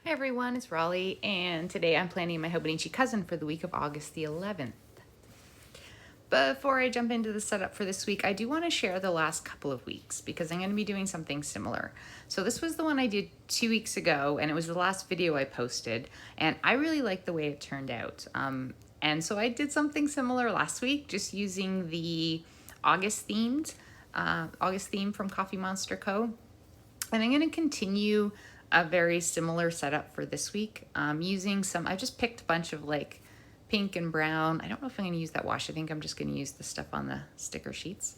Hi everyone, it's Raleigh, and today I'm planning my Hobonichi Cousin for the week of August the 11th. Before I jump into the setup for this week, I do want to share the last couple of weeks because I'm going to be doing something similar. So this was the one I did 2 weeks ago, and it was the last video I posted, and I really liked the way it turned out. And so I did something similar last week, just using the August theme from Coffee Monster Co. And I'm going to continue a very similar setup for this week. Using I just picked a bunch of like pink and brown. I don't know if I'm going to use that washi. I think I'm just going to use the stuff on the sticker sheets.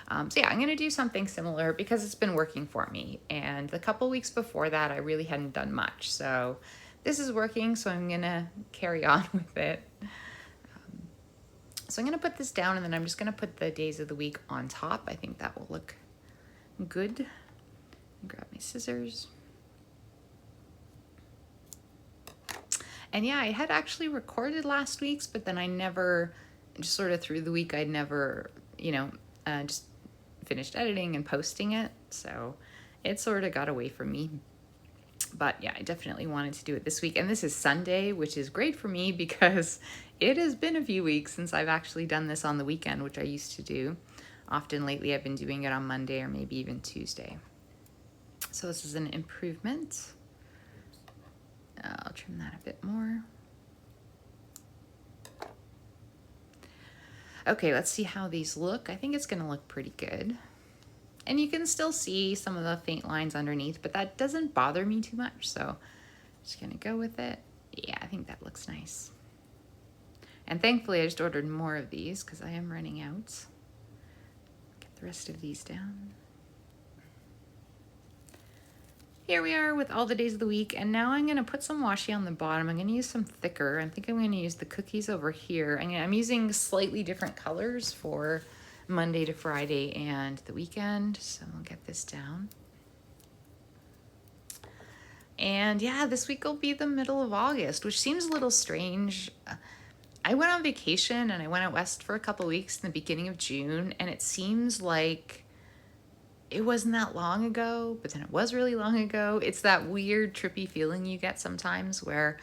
So yeah, I'm going to do something similar because it's been working for me. And the couple weeks before that, I really hadn't done much. So this is working, so I'm going to carry on with it. So I'm going to put this down, and then I'm just going to put the days of the week on top. I think that will look good. Grab my scissors. And yeah, I had actually recorded last week's, but then I never, just sort of through the week, I'd never, just finished editing and posting it. So it sort of got away from me. But yeah, I definitely wanted to do it this week. And this is Sunday, which is great for me because it has been a few weeks since I've actually done this on the weekend, which I used to do. Often lately, I've been doing it on Monday or maybe even Tuesday. So this is an improvement. I'll trim that a bit more. Okay, let's see how these look. I think it's going to look pretty good. And you can still see some of the faint lines underneath, but that doesn't bother me too much. So I'm just going to go with it. Yeah, I think that looks nice. And thankfully, I just ordered more of these because I am running out. Get the rest of these down. Here we are with all the days of the week, and now I'm going to put some washi on the bottom. I'm going to use some thicker. I think I'm going to use the cookies over here. I'm using slightly different colors for Monday to Friday and the weekend, so I'll get this down. And yeah, this week will be the middle of August, which seems a little strange. I went on vacation and I went out west for a couple weeks in the beginning of June, and it seems like it wasn't that long ago, but then it was really long ago. It's that weird trippy feeling you get sometimes where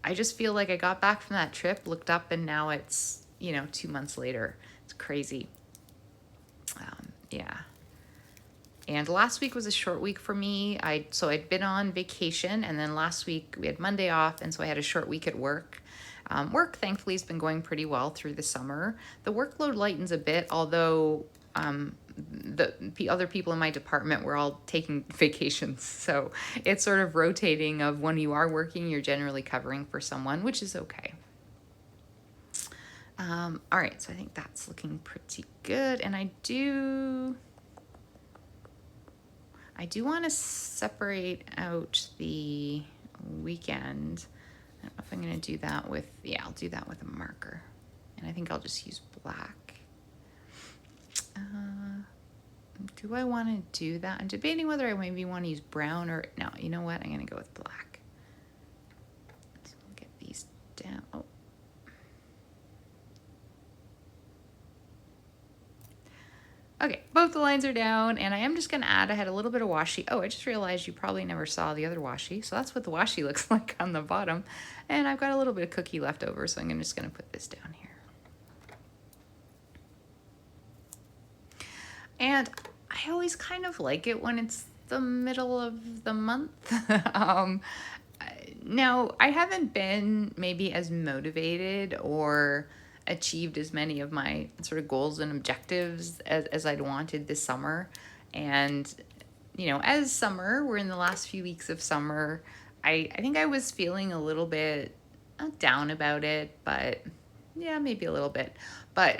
I just feel like I got back from that trip, looked up, and now it's, 2 months later. It's crazy. Yeah. And last week was a short week for me. So I'd been on vacation, and then last week we had Monday off, and so I had a short week at work. Work, thankfully, has been going pretty well through the summer. The workload lightens a bit, although the other people in my department were all taking vacations. So it's sort of rotating of when you are working, you're generally covering for someone, which is okay. All right, so I think that's looking pretty good. And I do want to separate out the weekend. I don't know if I'm going to do that with, I'll do that with a marker. And I think I'll just use black. Do I want to do that? I'm debating whether I maybe want to use brown or, no, you know what? I'm going to go with black. So we'll get these down. Oh. Okay, both the lines are down, and I am just going to add, I had a little bit of washi. Oh, I just realized you probably never saw the other washi, so that's what the washi looks like on the bottom. And I've got a little bit of cookie left over, so I'm just going to put this down here. And I always kind of like it when it's the middle of the month. Now, I haven't been maybe as motivated or achieved as many of my sort of goals and objectives as I'd wanted this summer. And, as summer, we're in the last few weeks of summer, I think I was feeling a little bit down about it, but yeah, maybe a little bit. But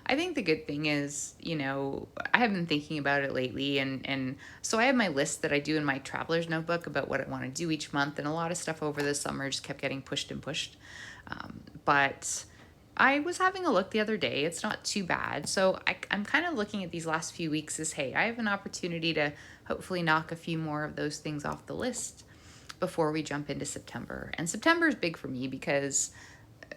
I think the good thing is, I have been thinking about it lately. And so I have my list that I do in my traveler's notebook about what I want to do each month. And a lot of stuff over the summer just kept getting pushed and pushed. But I was having a look the other day. It's not too bad. So I'm kind of looking at these last few weeks as, hey, I have an opportunity to hopefully knock a few more of those things off the list before we jump into September. And September is big for me because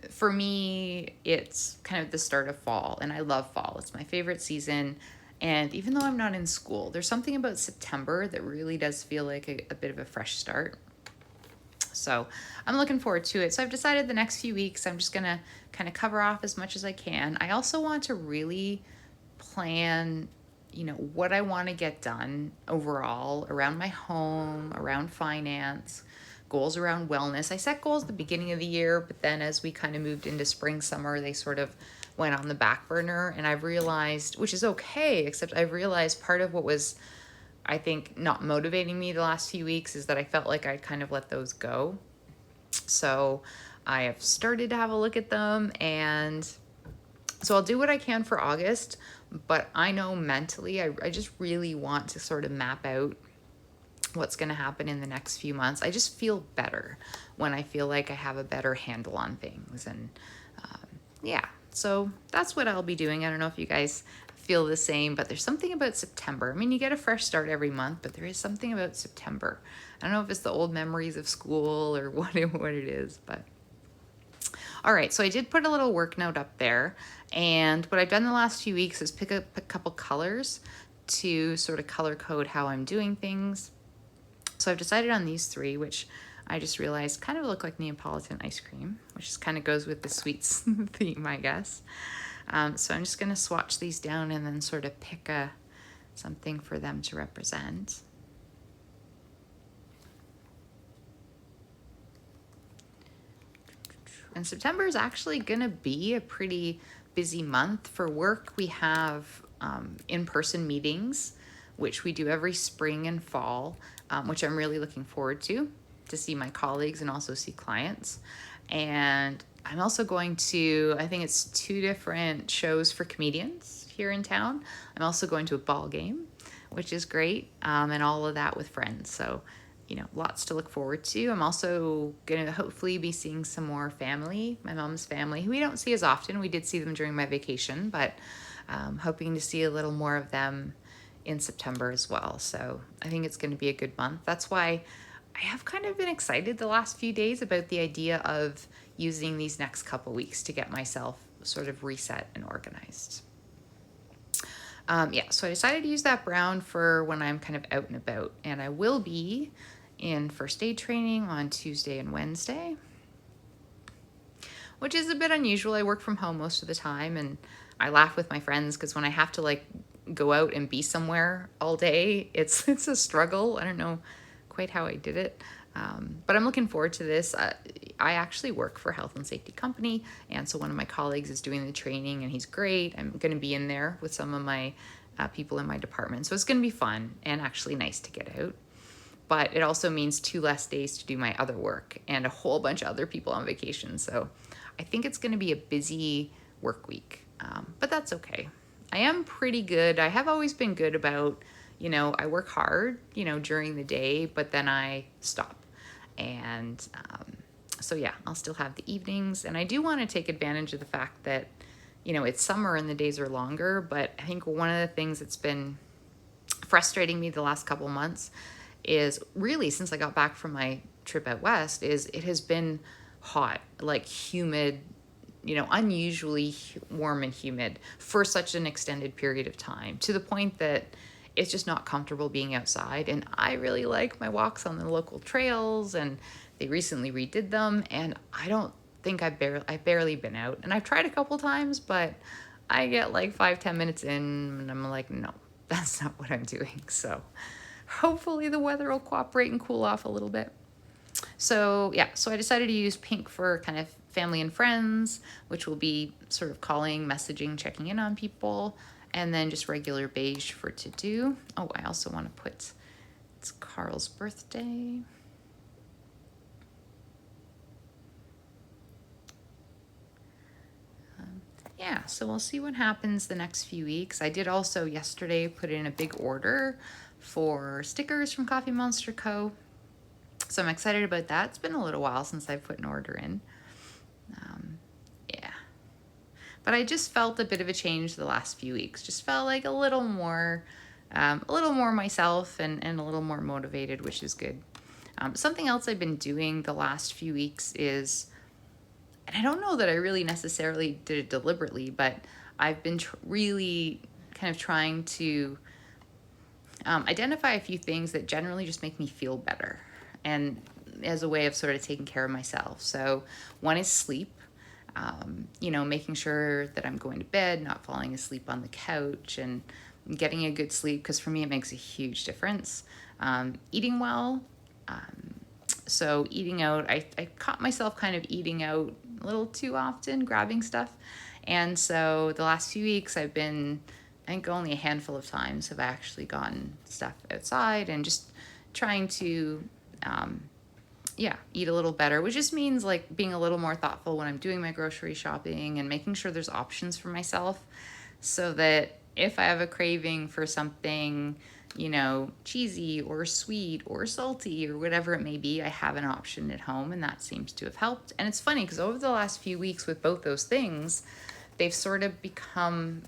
for me, it's kind of the start of fall, and I love fall. It's my favorite season. And even though I'm not in school, there's something about September that really does feel like a bit of a fresh start. So I'm looking forward to it. So I've decided the next few weeks I'm just gonna kind of cover off as much as I can. I also want to really plan, what I want to get done overall around my home, around finance, goals around wellness. I set goals at the beginning of the year, but then as we kind of moved into spring, summer, they sort of went on the back burner. And I've realized, which is okay, except I've realized part of what was, I think, not motivating me the last few weeks is that I felt like I'd kind of let those go. So I have started to have a look at them, and so I'll do what I can for August, but I know mentally I just really want to sort of map out what's going to happen in the next few months. I just feel better when I feel like I have a better handle on things. And yeah, so that's what I'll be doing. I don't know if you guys feel the same, but there's something about September. I mean, you get a fresh start every month, but there is something about September. I don't know if it's the old memories of school or what it is, but all right, so I did put a little work note up there, and what I've done the last few weeks is pick up a couple colors to sort of color code how I'm doing things. So I've decided on these three, which I just realized kind of look like Neapolitan ice cream, which just kind of goes with the sweets theme, I guess. So I'm just going to swatch these down and then sort of pick something for them to represent. And September is actually going to be a pretty busy month for work. We have in-person meetings, which we do every spring and fall, which I'm really looking forward to see my colleagues and also see clients. And I'm also going to, I think it's 2 different shows for comedians here in town. I'm also going to a ball game, which is great, and all of that with friends. So lots to look forward to. I'm also going to hopefully be seeing some more family, my mom's family, who we don't see as often. We did see them during my vacation, but hoping to see a little more of them in September as well. So I think it's going to be a good month. That's why I have kind of been excited the last few days about the idea of using these next couple weeks to get myself sort of reset and organized. So I decided to use that brown for when I'm kind of out and about, and I will be in first aid training on Tuesday and Wednesday, which is a bit unusual. I work from home most of the time, and I laugh with my friends because when I have to go out and be somewhere all day, it's a struggle. I don't know quite how I did it, but I'm looking forward to this. I actually work for a health and safety company, and so one of my colleagues is doing the training, and he's great. I'm going to be in there with some of my people in my department, so it's going to be fun and actually nice to get out. But it also means 2 less days to do my other work and a whole bunch of other people on vacation. So I think it's going to be a busy work week, but that's okay. I am pretty good. I have always been good about, I work hard, during the day, but then I stop. And so yeah, I'll still have the evenings. And I do want to take advantage of the fact that, it's summer and the days are longer. But I think one of the things that's been frustrating me the last couple months is really since I got back from my trip out west is it has been hot, humid, unusually warm and humid for such an extended period of time, to the point that it's just not comfortable being outside. And I really like my walks on the local trails, and they recently redid them, and I don't think I've barely been out. And I've tried a couple times, but I get 5-10 minutes in and I'm like, no, that's not what I'm doing. So hopefully the weather will cooperate and cool off a little bit. So yeah, so I decided to use pink for kind of family and friends, which will be sort of calling, messaging, checking in on people, and then just regular beige for to do. Oh, I also want to put, it's Carl's birthday. Yeah, so we'll see what happens the next few weeks. I did also yesterday put in a big order for stickers from Coffee Monster Co. So I'm excited about that. It's been a little while since I've put an order in. Yeah. But I just felt a bit of a change the last few weeks. Just felt like a little more myself and a little more motivated, which is good. Something else I've been doing the last few weeks is, and I don't know that I really necessarily did it deliberately, but I've been really kind of trying to identify a few things that generally just make me feel better. And as a way of sort of taking care of myself. So one is sleep. Making sure that I'm going to bed, not falling asleep on the couch, and getting a good sleep, because for me it makes a huge difference. Eating well. So eating out, I caught myself kind of eating out a little too often, grabbing stuff. And so the last few weeks I think only a handful of times have I actually gotten stuff outside, and just trying to eat a little better, which just means like being a little more thoughtful when I'm doing my grocery shopping, and making sure there's options for myself, so that if I have a craving for something, cheesy or sweet or salty or whatever it may be, I have an option at home, and that seems to have helped. And it's funny because over the last few weeks with both those things, they've sort of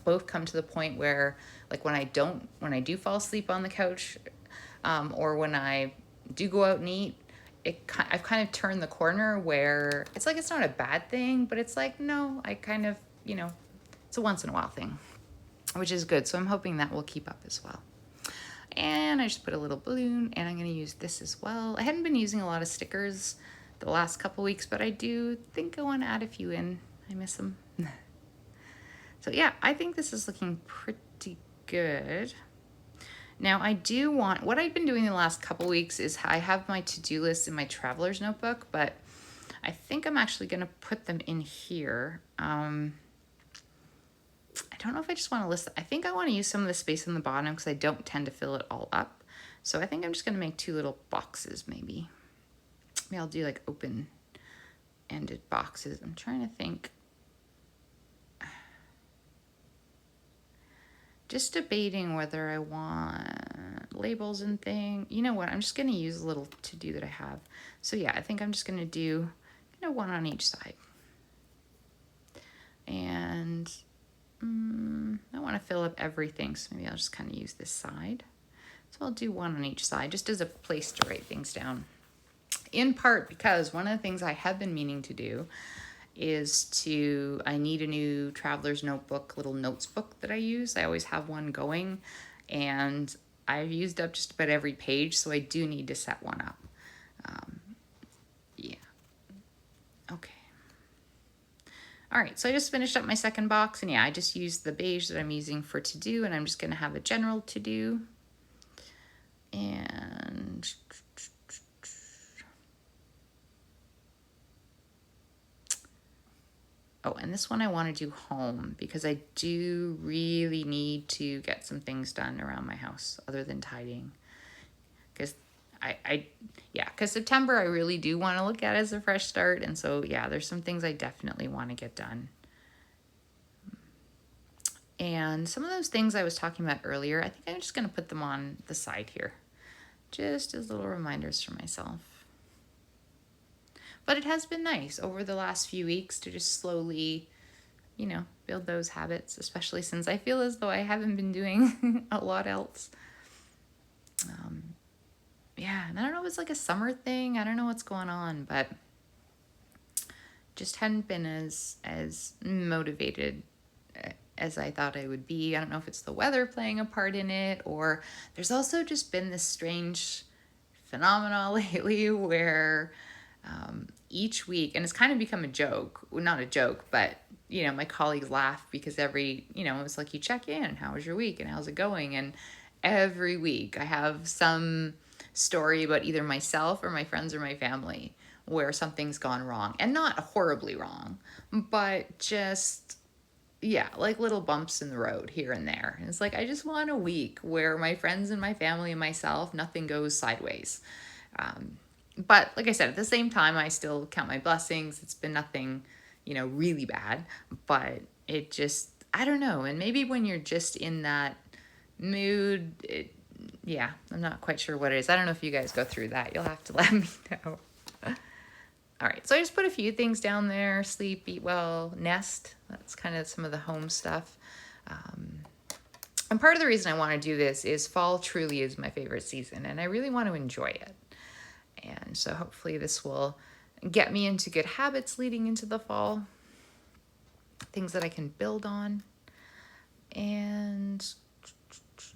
both come to the point where, like when I do fall asleep on the couch, or when I do go out and eat, I've kind of turned the corner where it's like, it's not a bad thing, but it's like, no, I kind of, it's a once in a while thing, which is good. So I'm hoping that will keep up as well. And I just put a little balloon, and I'm going to use this as well. I hadn't been using a lot of stickers the last couple weeks, but I do think I want to add a few in. I miss them. So yeah, I think this is looking pretty good. Now what I've been doing the last couple weeks is I have my to-do list in my traveler's notebook, but I think I'm actually going to put them in here. I don't know if I just want to list. I think I want to use some of the space in the bottom because I don't tend to fill it all up. So I think I'm just going to make 2 little boxes maybe. Maybe I'll do like open-ended boxes. I'm trying to think. Just debating whether I want labels and things. You know what? I'm just going to use a little to-do that I have. So yeah, I think I'm just going to do one on each side. And I want to fill up everything, so maybe I'll just kind of use this side. So I'll do one on each side, just as a place to write things down. In part because one of the things I have been meaning to do is I need a new traveler's notebook, little notes book that I use. I always have one going, and I've used up just about every page, so I do need to set one up. Yeah. Okay. All right, so I just finished up my second box, and yeah, I just used the beige that I'm using for to do, and I'm just gonna have a general to do. And and this one I want to do home, because I do really need to get some things done around my house other than tidying. Because because September I really do want to look at as a fresh start. And so, yeah, there's some things I definitely want to get done. And some of those things I was talking about earlier, I think I'm just going to put them on the side here, just as little reminders for myself. But it has been nice over the last few weeks to just slowly, build those habits, especially since I feel as though I haven't been doing a lot else. And I don't know if it's like a summer thing. I don't know what's going on, but just hadn't been as motivated as I thought I would be. I don't know if it's the weather playing a part in it, or there's also just been this strange phenomena lately where each week, and it's kind of become a joke, well, not a joke, but my colleagues laugh because it's like you check in, how was your week and how's it going? And every week I have some story about either myself or my friends or my family where something's gone wrong, and not horribly wrong, but just, like little bumps in the road here and there. And it's like, I just want a week where my friends and my family and myself, nothing goes sideways. But like I said, at the same time, I still count my blessings. It's been nothing, really bad, but it just, I don't know. And maybe when you're just in that mood, I'm not quite sure what it is. I don't know if you guys go through that. You'll have to let me know. All right, so I just put a few things down there: sleep, eat well, nest. That's kind of some of the home stuff. And part of the reason I want to do this is fall truly is my favorite season, and I really want to enjoy it. And so hopefully this will get me into good habits leading into the fall, things that I can build on. And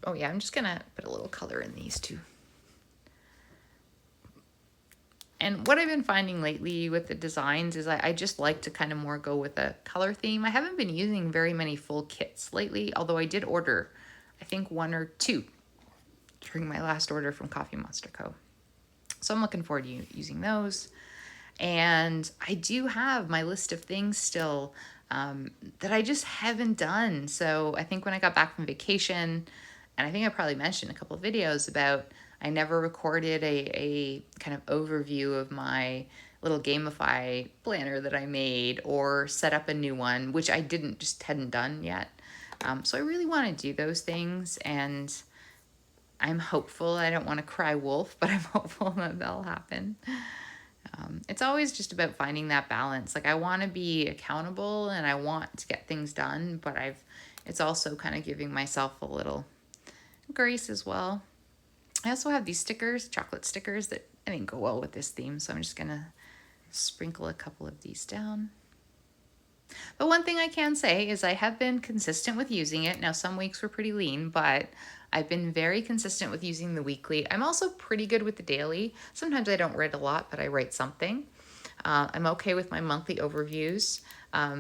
I'm just gonna put a little color in these too. And what I've been finding lately with the designs is I just like to kind of more go with a color theme. I haven't been using very many full kits lately, although I did order, I think, 1 or 2 during my last order from Coffee Monster Co. So I'm looking forward to using those. And I do have my list of things still that I just haven't done. So I think when I got back from vacation, and I think I probably mentioned a couple of videos about I never recorded a kind of overview of my little Gamify planner that I made or set up a new one, which I hadn't done yet. So I really want to do those things, and I'm hopeful. I don't want to cry wolf, but I'm hopeful that they'll happen. It's always just about finding that balance. Like, I want to be accountable and I want to get things done, but it's also kind of giving myself a little grace as well. I also have these stickers, chocolate stickers, that I think go well with this theme, so I'm just gonna sprinkle a couple of these down. But one thing I can say is I have been consistent with using it. Now, some weeks were pretty lean, but I've been very consistent with using the weekly. I'm also pretty good with the daily. Sometimes I don't write a lot, but I write something. I'm okay with my monthly overviews.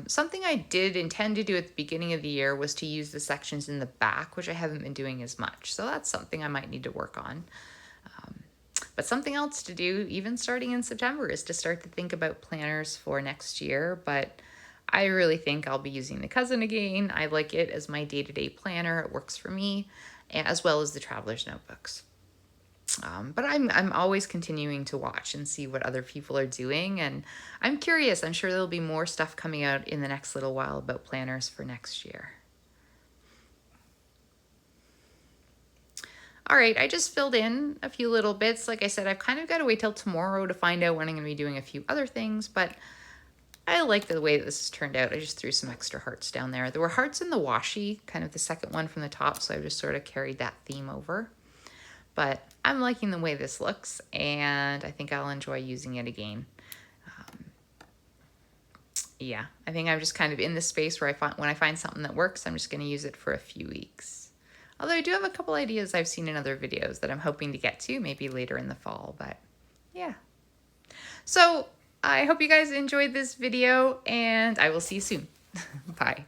Something I did intend to do at the beginning of the year was to use the sections in the back, which I haven't been doing as much. So that's something I might need to work on. But something else to do, even starting in September, is to start to think about planners for next year. But I really think I'll be using the Cousin again. I like it as my day-to-day planner. It works for me, as well as the Traveler's Notebooks. But I'm always continuing to watch and see what other people are doing, and I'm curious. I'm sure there'll be more stuff coming out in the next little while about planners for next year. All right, I just filled in a few little bits. Like I said, I've kind of got to wait till tomorrow to find out when I'm going to be doing a few other things, but I like the way that this has turned out. I just threw some extra hearts down there. There were hearts in the washi, kind of the second one from the top, so I've just sort of carried that theme over. But I'm liking the way this looks, and I think I'll enjoy using it again. Yeah, I think I'm just kind of in this space where when I find something that works, I'm just going to use it for a few weeks. Although I do have a couple ideas I've seen in other videos that I'm hoping to get to, maybe later in the fall, but yeah. So I hope you guys enjoyed this video, and I will see you soon. Bye.